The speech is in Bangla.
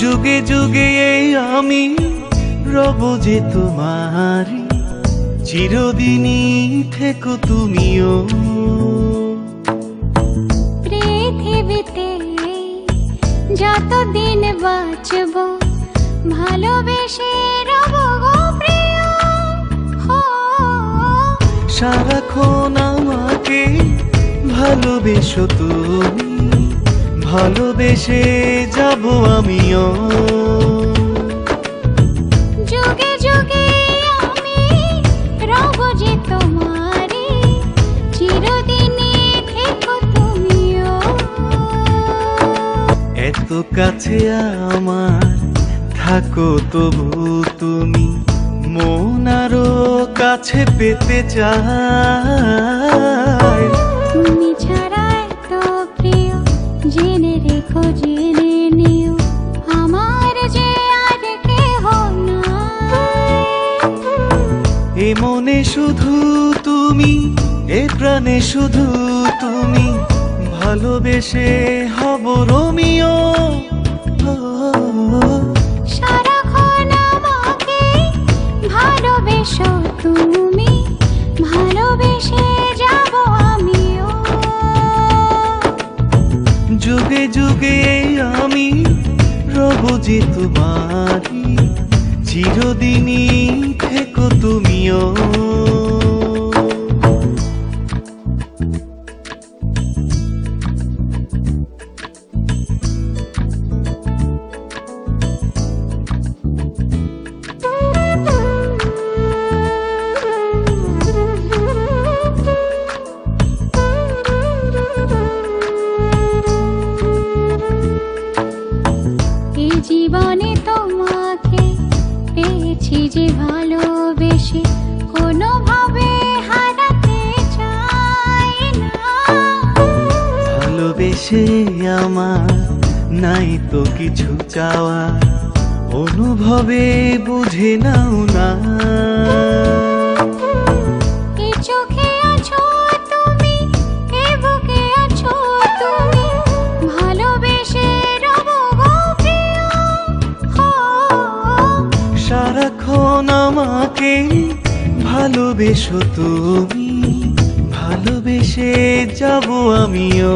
যুগে যুগে আমি রব যে তোমারি, চিরদিনই থেকো তুমিও। পৃথিবীতে যতদিন বাঁচব ভালোবেসে রব গো প্রিয়। সারাক্ষণ আমাকে ভালোবেসো তুমি, ভালোবেসে যাব আমিও। যুগে যুগে আমি রব যে তোমারি, চিরদিনই থেকো তুমিও। এত কাছে আমার থাকো তবু তুমি, মন আরো কাছে পেতে চাই। তুমি ছাড়া এত প্রিয় জেনে রেখো, জেনে নিও আমার যে আর কেহ নাই। এ মনে শুধু তুমি, এ প্রাণে শুধু তুমি, ভালোবেসে হব রোমিও। সারাক্ষণ আমাকে ভালোবেসো তুমি, ভালোবেসে যাব আমিও। যুগে যুগে আমি রব যে তোমারি, চিরদিনই থেকো তুমিও। এই জীবনে তোমাকে পেয়েছি যে ভালোবেসে, কোনোভাবে হারাতে চাই না। ভালোবেসে আমার নাই তো কিছু চাওয়া, অনুভবে বুঝে নাও না। এ চোখে আছো তুমি, এ বুকে আছো তুমি, ভালোবেসে রব গো প্রিয়। সারাক্ষণ আমাকে ভালোবেসো তুমি, ভালোবেসে যাব আমিও।